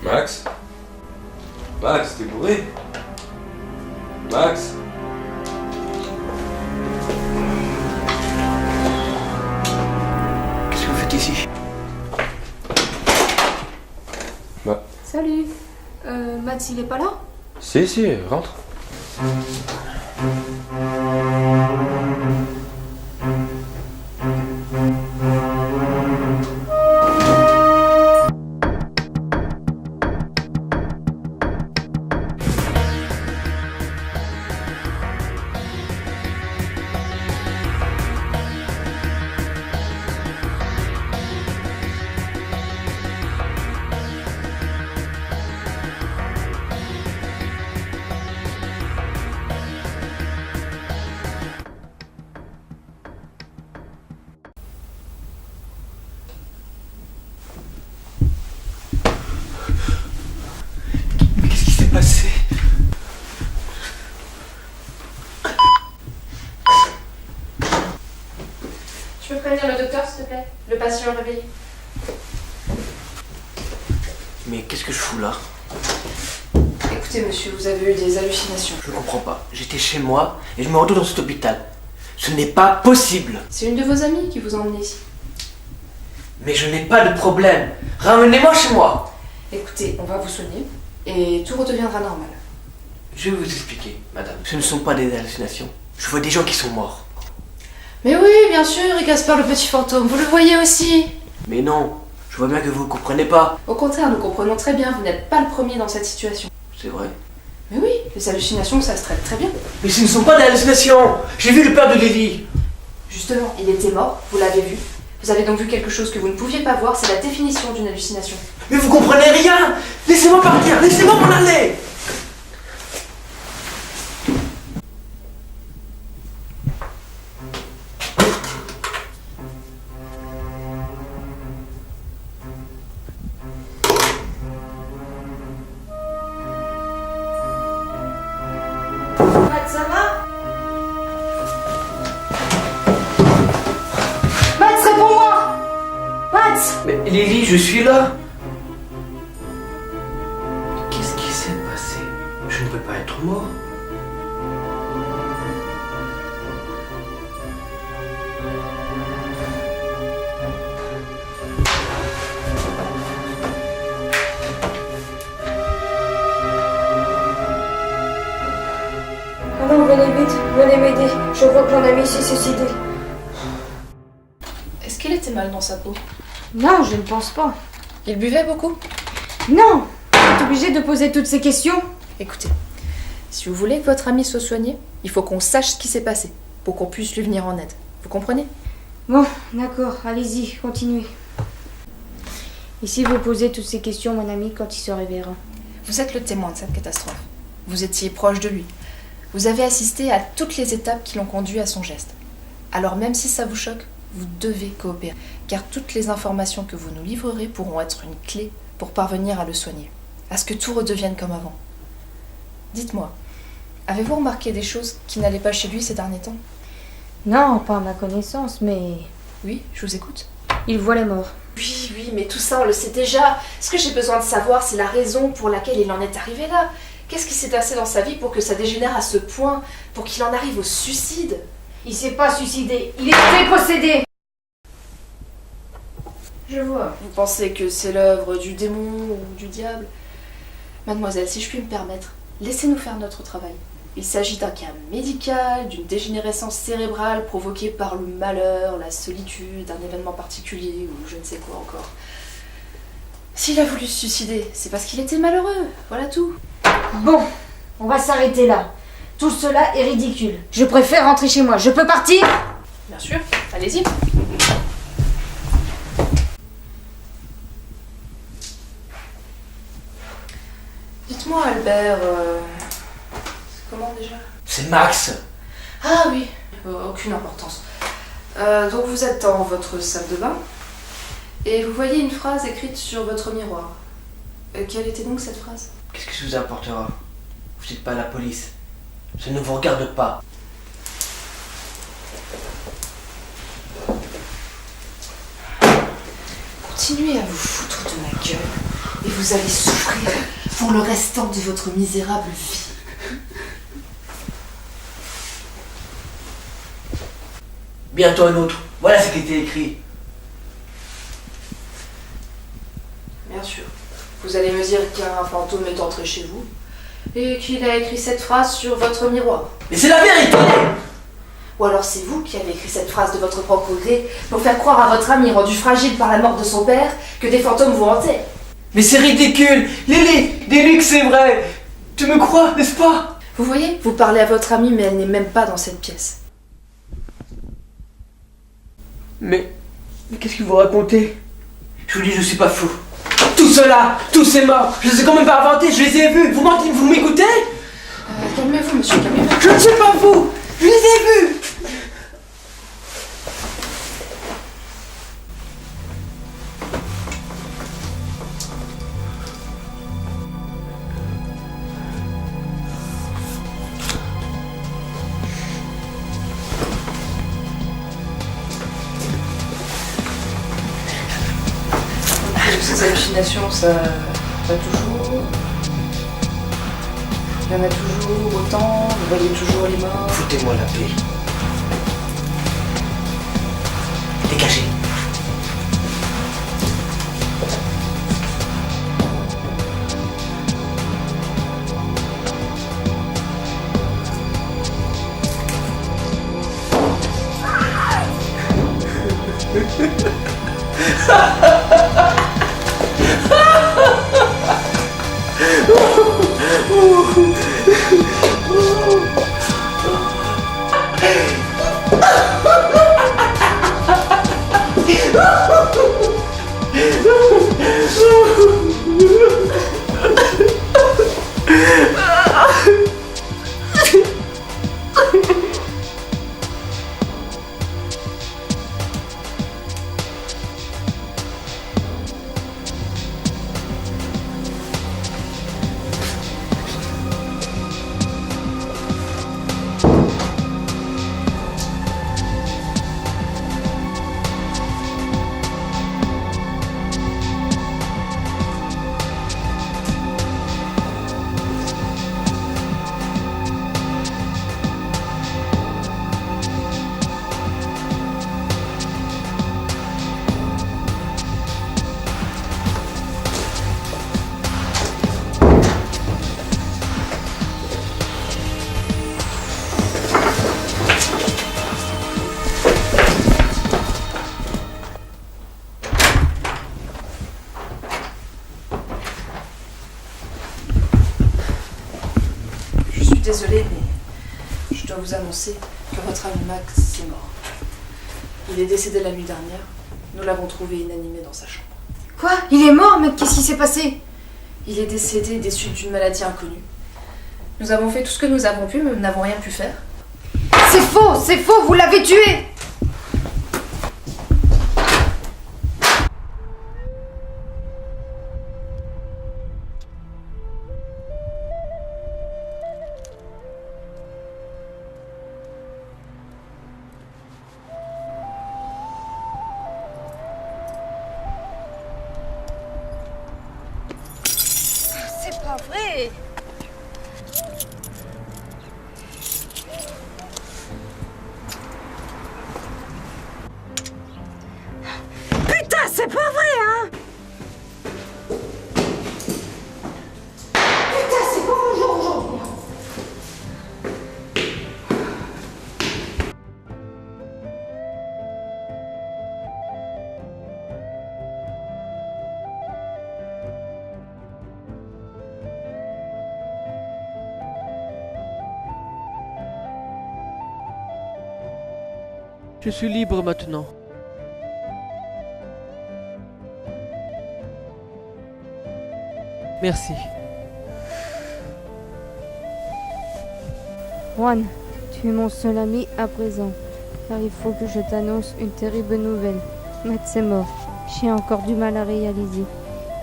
Max? Max, t'es bourré? Max? Qu'est-ce que vous faites ici? Bah. Salut. Max, il est pas là? Si, rentre. Qu'est-ce qui s'est passé? Tu peux prévenir le docteur, s'il te plaît? Le patient est réveillé. Mais qu'est-ce que je fous là? Écoutez, monsieur, vous avez eu des hallucinations. Je comprends pas. J'étais chez moi et je me retrouve dans cet hôpital. Ce n'est pas possible. C'est une de vos amies qui vous a emmené ici. Mais je n'ai pas de problème. Ramenez-moi chez moi. Écoutez, on va vous soigner et tout redeviendra normal. Je vais vous expliquer, madame. Ce ne sont pas des hallucinations. Je vois des gens qui sont morts. Mais oui, bien sûr, et Gaspard le petit fantôme, vous le voyez aussi. Mais non, je vois bien que vous ne comprenez pas. Au contraire, nous comprenons très bien, vous n'êtes pas le premier dans cette situation. C'est vrai. Mais oui, les hallucinations, ça se traite très bien. Mais ce ne sont pas des hallucinations. J'ai vu le père de Lily. Justement, il était mort, vous l'avez vu. Vous avez donc vu quelque chose que vous ne pouviez pas voir, c'est la définition d'une hallucination. Mais vous comprenez rien. Laissez-moi partir, laissez-moi m'en aller. Matt, ça va? Matt, réponds-moi! Matt! Mais Lily, je suis là. Qu'est-ce qui s'est passé? Je ne peux pas être mort. Maman, venez vite, venez m'aider. Je crois que mon ami s'est suicidé. Est-ce qu'il était mal dans sa peau? Non, je ne pense pas. Il buvait beaucoup? Non! Vous êtes obligé de poser toutes ces questions? Écoutez, si vous voulez que votre ami soit soigné, il faut qu'on sache ce qui s'est passé, pour qu'on puisse lui venir en aide. Vous comprenez? Bon, d'accord, allez-y, continuez. Et si vous posez toutes ces questions, mon ami, quand il se réveillera? Vous êtes le témoin de cette catastrophe. Vous étiez proche de lui. Vous avez assisté à toutes les étapes qui l'ont conduit à son geste. Alors même si ça vous choque, vous devez coopérer, car toutes les informations que vous nous livrerez pourront être une clé pour parvenir à le soigner, à ce que tout redevienne comme avant. Dites-moi, avez-vous remarqué des choses qui n'allaient pas chez lui ces derniers temps? Non, pas à ma connaissance, mais... Oui, je vous écoute. il voit les morts. Oui, mais tout ça on le sait déjà. Ce que j'ai besoin de savoir, c'est la raison pour laquelle il en est arrivé là. Qu'est-ce qui s'est passé dans sa vie pour que ça dégénère à ce point, pour qu'il en arrive au suicide? Il s'est pas suicidé, il était possédé! Je vois. Vous pensez que c'est l'œuvre du démon ou du diable? Mademoiselle, si je puis me permettre, laissez-nous faire notre travail. Il s'agit d'un cas médical, d'une dégénérescence cérébrale provoquée par le malheur, la solitude, un événement particulier ou je ne sais quoi encore. S'il a voulu se suicider, c'est parce qu'il était malheureux, voilà tout. Bon, on va s'arrêter là. Tout cela est ridicule. Je préfère rentrer chez moi. Je peux partir? Bien sûr, allez-y. Dites-moi Albert, c'est comment déjà? C'est Max. Ah oui, aucune importance. Donc vous êtes dans votre salle de bain et vous voyez une phrase écrite sur votre miroir. Quelle était donc cette phrase? Qu'est-ce que ça vous apportera? Vous n'êtes pas la police. Ça ne vous regarde pas. Continuez à vous foutre de ma gueule. Et vous allez souffrir pour le restant de votre misérable vie. Bientôt un autre. Voilà ce qui était écrit. Bien sûr. Vous allez me dire qu'un fantôme est entré chez vous et qu'il a écrit cette phrase sur votre miroir. Mais c'est la vérité! Ou alors c'est vous qui avez écrit cette phrase de votre propre gré pour faire croire à votre ami rendu fragile par la mort de son père que des fantômes vous hantaient. Mais c'est ridicule! Lily! Dis-lui que c'est vrai! Tu me crois, n'est-ce pas? Vous voyez, vous parlez à votre amie mais elle n'est même pas dans cette pièce. Mais qu'est-ce que vous racontez? Je vous dis, je suis pas fou. Tout cela, tous ces morts, je les ai quand même pas inventés, je les ai vus. Vous mentez, vous m'écoutez? Calmez-vous, monsieur, calmez-vous. Je ne suis pas fou! Je les ai vus! Ces hallucinations, ça va toujours. Il y en a toujours autant, vous voyez toujours les morts. Foutez-moi la paix. Dégagez. Désolée, mais je dois vous annoncer que votre ami Max est mort. Il est décédé la nuit dernière. Nous l'avons trouvé inanimé dans sa chambre. Quoi? Il est mort, mec? Qu'est-ce qui s'est passé? Il est décédé des suites d'une maladie inconnue. Nous avons fait tout ce que nous avons pu, mais nous n'avons rien pu faire. C'est faux, vous l'avez tué! C'est pas vrai! Putain, c'est pas vrai, hein! Putain, c'est pas mon jour aujourd'hui! Je suis libre maintenant. Merci. Juan, tu es mon seul ami à présent, car il faut que je t'annonce une terrible nouvelle. Max est mort. J'ai encore du mal à réaliser.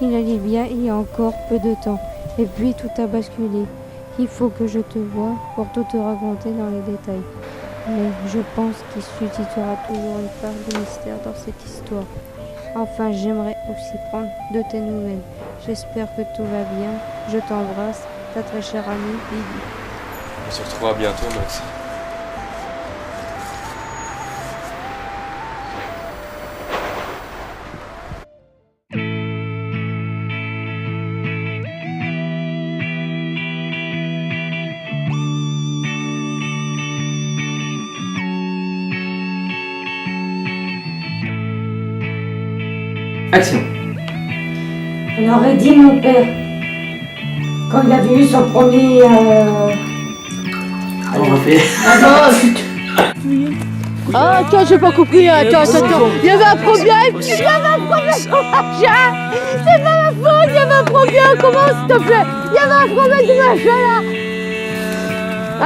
Il allait bien il y a encore peu de temps, et puis tout a basculé. Il faut que je te voie pour tout te raconter dans les détails. Mais je pense qu'il suscitera toujours une part de mystère dans cette histoire. Enfin, j'aimerais aussi prendre de tes nouvelles. J'espère que tout va bien. Je t'embrasse, ta très chère amie Lily. On se retrouvera bientôt, Max. Action. On aurait dit mon père, quand il avait eu son premier... Allez, on fait. Ah, attends, j'ai pas compris. Attends. Il y avait un problème. Il y avait un problème. C'est pas ma faute. Il y avait un problème. Comment, s'il te plaît? Il y avait un problème de machin là.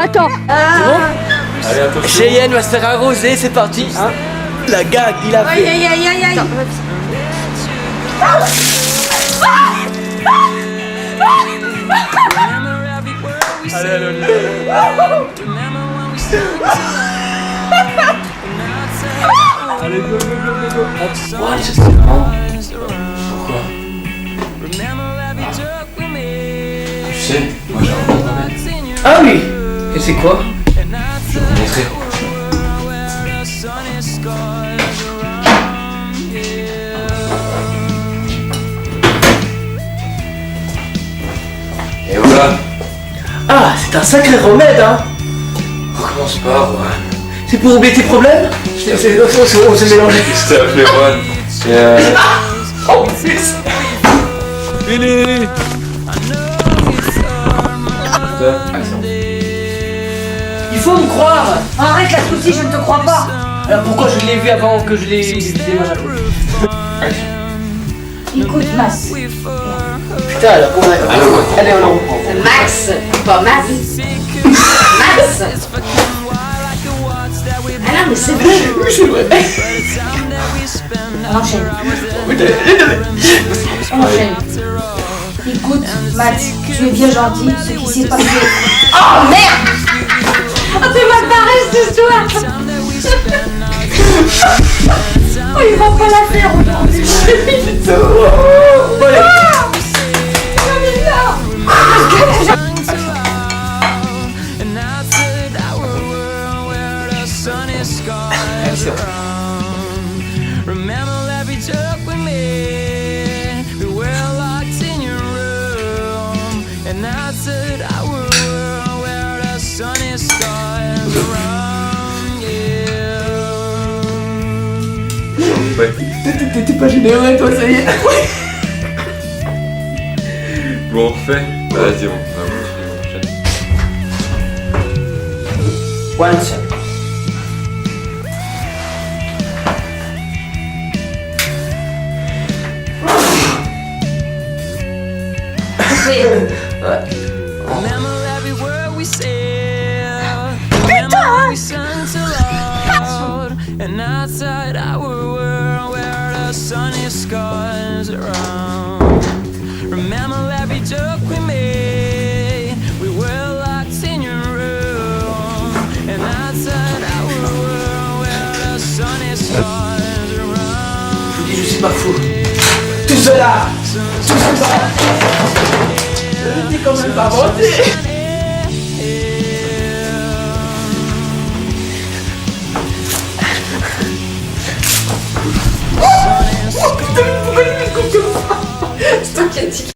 Attends. Allez, attention. Cheyenne va se faire arroser, c'est parti. Hein, la gag, il a fait. Aïe. Allez, on y Allez, go. Ouais, je sais pas. Pourquoi? Tu sais, moi j'ai un remède. Ah oui. Et c'est quoi? Je vais vous montrer. Et voilà. Ah, c'est un sacré remède, hein. Recommence pas, Juan. C'est pour oublier tes problèmes? On s'est mélangé. Je t'ai appelé Juan. Et En plus. Fini. Il faut me croire. Arrête la souci, je ne te crois pas. Alors pourquoi je l'ai vu avant que je l'ai démarré? Écoute, Max. Putain, alors comment allez, on en reprend. Max, pas Max. Max. Ah non, mais c'est vrai. Oui, c'est vrai. On enchaîne. On enchaîne. Écoute, Max, tu es bien gentil, ce qui s'est passé. Oh merde! Oh, t'es mal barré cette histoire! Oh, il va pas la faire aujourd'hui! Bon, allez. Action. Ouais. T'es pas généreux, toi, ça y est. Bon, on refait. Vas-y, on va continuer. One shot. And outside our world where the sunny skies around. Remember every joke we made. We were locked in your room. And outside our world where the sunny skies around. Je vous dis, je suis pas fou. Tout cela. Je dis quand même pas mentir. Putain, mais pourquoi il me coupe comme ça? C'est toi qui as dit.